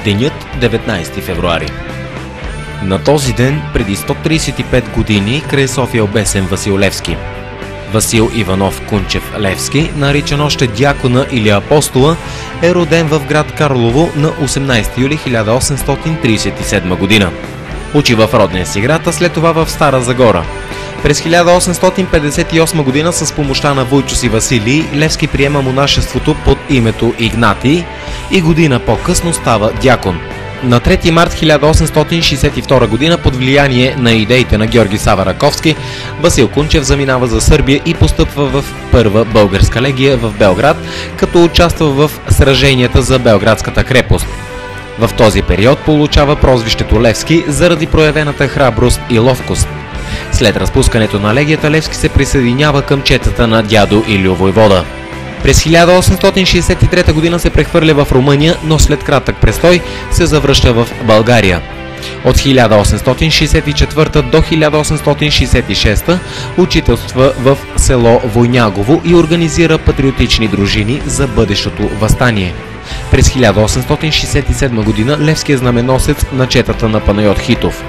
Денят 19 февруари. На този ден, преди 135 години, край София е обесен Васил Левски. Васил Иванов Кунчев Левски, наричан още Дякона или Апостола, е роден в град Карлово на 18 юли 1837 година. Учи в родния си град, а след това в Стара Загора. През 1858 година с помощта на вуйчо си Василий, Левски приема монашеството под името Игнатий и година по-късно става дякон. На 3 март 1862 година под влияние на идеите на Георги Сава Раковски, Васил Кунчев заминава за Сърбия и постъпва в Първа българска легия в Белград, като участва в сраженията за Белградската крепост. В този период получава прозвището Левски заради проявената храброст и ловкост. След разпускането на легията, Левски се присъединява към четата на дядо Илио Войвода. През 1863 година се прехвърля в Румъния, но след кратък престой се завръща в България. От 1864 до 1866 учителства в село Войнягово и организира патриотични дружини за бъдещото въстание. През 1867 година Левски е знаменосец на четата на Панайот Хитов.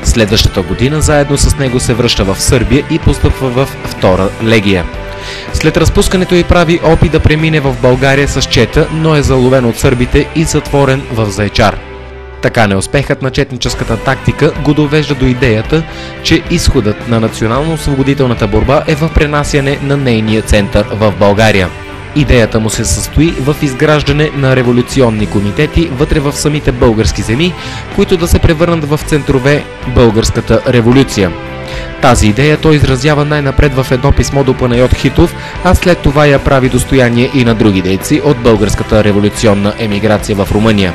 Следващата година заедно с него се връща в Сърбия и постъпва в Втора легия. След разпускането й прави опит да премине в България с чета, но е заловен от сърбите и затворен в Зайчар. Така неуспехът на четническата тактика го довежда до идеята, че изходът на национално-освободителната борба е в пренасяне на нейния център в България. Идеята му се състои в изграждане на революционни комитети вътре в самите български земи, които да се превърнат в центрове българската революция. Тази идея той изразява най-напред в едно писмо до Панайот Хитов, а след това я прави достояние и на други дейци от българската революционна емиграция в Румъния.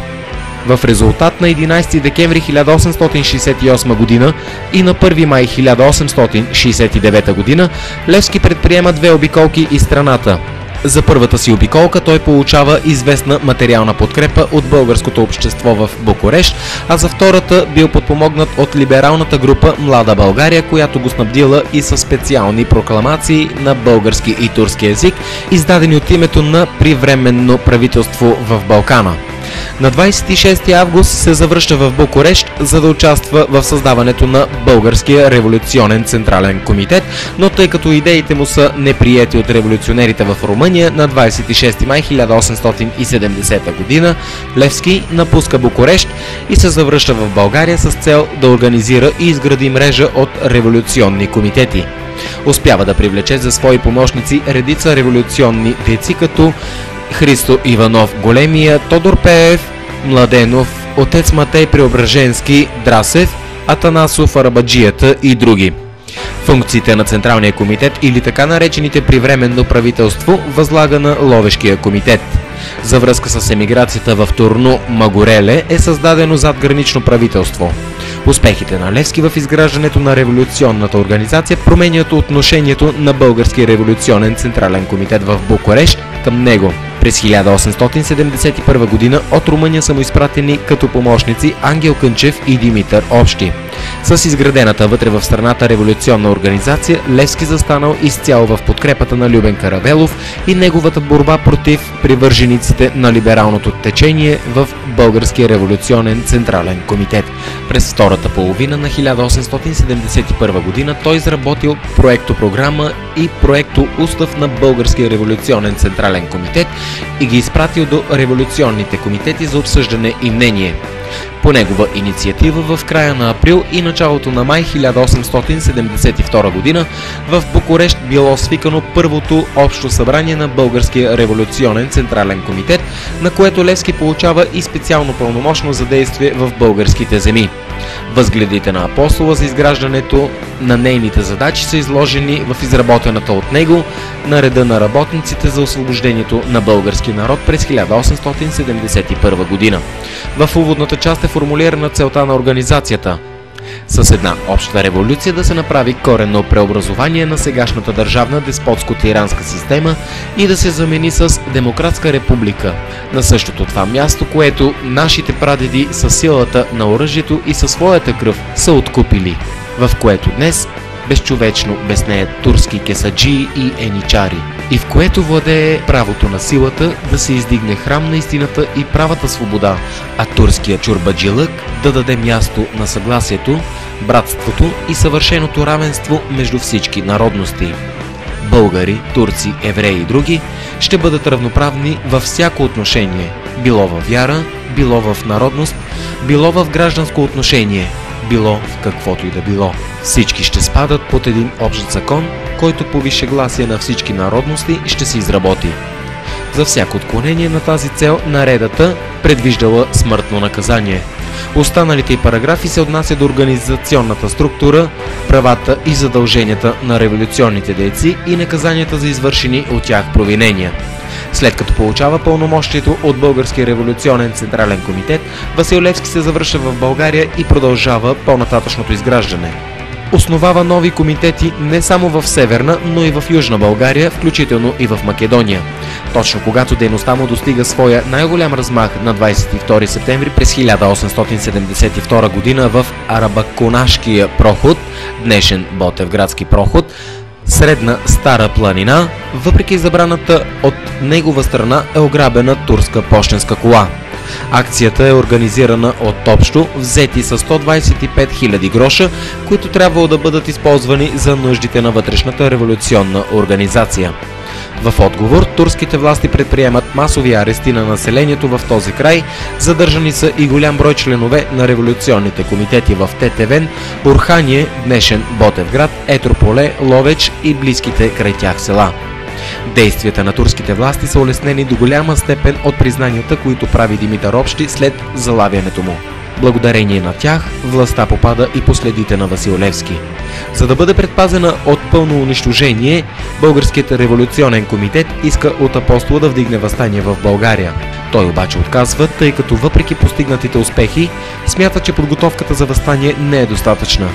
В резултат на 11 декември 1868 година и на 1 май 1869 година Левски предприема две обиколки из страната. За първата си обиколка той получава известна материална подкрепа от българското общество в Букурещ, а за втората бил подпомогнат от либералната група Млада България, която го снабдила и със специални прокламации на български и турски език, издадени от името на привременно правителство в Балкана. На 26 август се завръща в Букурещ, за да участва в създаването на Българския революционен централен комитет, но тъй като идеите му са неприети от революционерите в Румъния, на 26 май 1870 година Левски напуска Букурещ и се завръща в България с цел да организира и изгради мрежа от революционни комитети. Успява да привлече за свои помощници редица революционни дейци, като Христо Иванов Големия, Тодор Пеев, Младенов, отец Матей Преображенски, Драсев, Атанасов Арабаджията и други. Функциите на Централния комитет или така наречените привременно правителство възлага на Ловешкия комитет. За връзка с емиграцията в Турну Магореле е създадено задгранично правителство. Успехите на Левски в изграждането на революционната организация променят отношението на Българския революционен централен комитет в Букурещ към него. През 1871 година от Румъния са му изпратени като помощници Ангел Кънчев и Димитър Общи. С изградената вътре в страната революционна организация Левски застанал изцяло в подкрепата на Любен Каравелов и неговата борба против привържениците на либералното течение в Българския революционен централен комитет. През втората половина на 1871 година той изработил проектопрограма и проектоустав на Българския революционен централен комитет и ги изпратил до революционните комитети за обсъждане и мнение. По негова инициатива в края на април и началото на май 1872 година в Букурещ било свикано първото общо събрание на Българския революционен централен комитет, на което Левски получава и специално пълномощно за действие в българските земи. Възгледите на Апостола за изграждането на нейните задачи са изложени в изработената от него Нареда на работниците за освобождението на български народ през 1871 година. В уводната част е формулирана целта на организацията: с една обща революция да се направи коренно преобразование на сегашната държавна деспотско-тиранска система и да се замени с демократска република. На същото това място, което нашите прадеди със силата на оръжието и със своята кръв са откупили, в което днес безчовечно безнеят турски кесаджии и еничари, и в което владее правото на силата да се издигне храм на истината и правата свобода, а турският чорбаджилък да даде място на съгласието, братството и съвършеното равенство между всички народности. Българи, турци, евреи и други ще бъдат равноправни във всяко отношение, било във вяра, било в народност, било в гражданско отношение, било в каквото и да било. Всички ще спадат под един общ закон, който по висшегласие на всички народности ще се изработи. За всяко отклонение на тази цел наредата предвиждала смъртно наказание. Останалите параграфи се отнасят до организационната структура, правата и задълженията на революционните дейци и наказанията за извършени от тях провинения. След като получава пълномощието от Българския революционен централен комитет, Васил Левски се завръща в България и продължава по-нататъчното изграждане. Основава нови комитети не само в Северна, но и в Южна България, включително и в Македония. Точно когато дейността му достига своя най-голям размах на 22 септември през 1872 година в Арабаконашкия проход, днешен Ботевградски проход, Средна Стара планина, въпреки забраната от негова страна, е ограбена турска пощенска кола. Акцията е организирана от общо взети с 125 000 гроша, които трябвало да бъдат използвани за нуждите на вътрешната революционна организация. В отговор, турските власти предприемат масови арести на населението в този край, задържани са и голям брой членове на революционните комитети в Тетевен, Орхание, днешен Ботевград, Етрополе, Ловеч и близките край тях села. Действията на турските власти са улеснени до голяма степен от признанията, които прави Димитър Общи след залавянето му. Благодарение на тях, властта попада и по следите на Васил Левски. За да бъде предпазена от пълно унищожение, Българският революционен комитет иска от Апостола да вдигне въстание в България. Той обаче отказва, тъй като въпреки постигнатите успехи, смята, че подготовката за въстание не е достатъчна.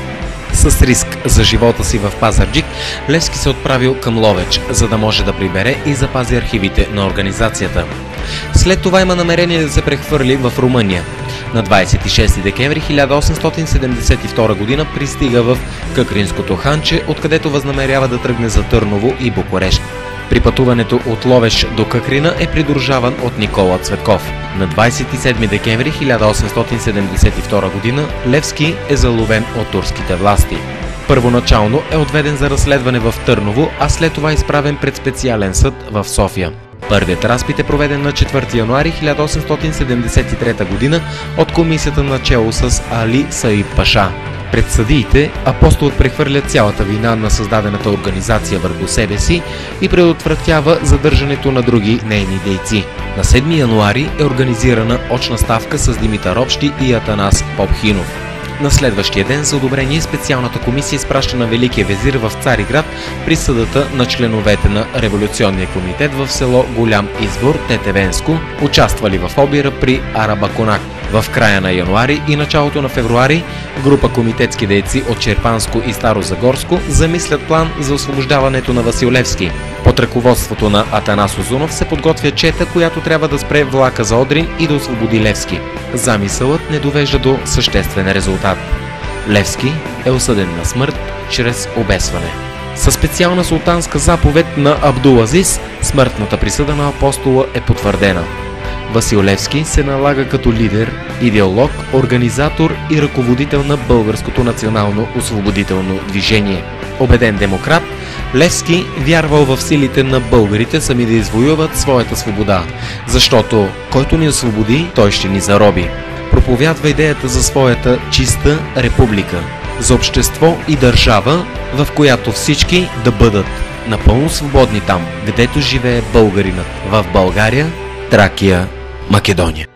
С риск за живота си в Пазарджик, Левски се отправил към Ловеч, за да може да прибере и запази архивите на организацията. След това има намерение да се прехвърли в Румъния. На 26 декември 1872 г. пристига в Къкринското ханче, откъдето възнамерява да тръгне за Търново и Букурещ. При пътуването от Ловеч до Къкрина е придружаван от Никола Цветков. На 27 декември 1872 г. Левски е заловен от турските власти. Първоначално е отведен за разследване в Търново, а след това изправен пред специален съд в София. Първият разпит е проведен на 4 януари 1873 г. от комисията начело с Али Саиб Паша. Пред съдиите Апостолът прехвърля цялата вина на създадената организация върху себе си и предотвратява задържането на други нейни дейци. На 7 януари е организирана очна ставка с Димитър Общи и Атанас Попхинов. На следващия ден за одобрение специалната комисия изпраща на Великия везир в Цариград присъдата на членовете на революционния комитет в село Голям Извор, Тетевенско, участвали в обира при Арабаконак. В края на януари и началото на февруари група комитетски дейци от Черпанско и Старозагорско замислят план за освобождаването на Васил Левски. Под ръководството на Атанас Узунов се подготвя чета, която трябва да спре влака за Одрин и да освободи Левски. Замисълът не довежда до съществен резултат. Левски е осъден на смърт чрез обесване. Със специална султанска заповед на Абдул-Азис, смъртната присъда на Апостола е потвърдена. Васил Левски се налага като лидер, идеолог, организатор и ръководител на българското национално освободително движение. Убеден демократ, Левски вярвал в силите на българите сами да извоюват своята свобода, защото който ни освободи, той ще ни зароби. Проповядва идеята за своята чиста република, за общество и държава, в която всички да бъдат напълно свободни там, където живее българинът, в България, Тракия, Македония.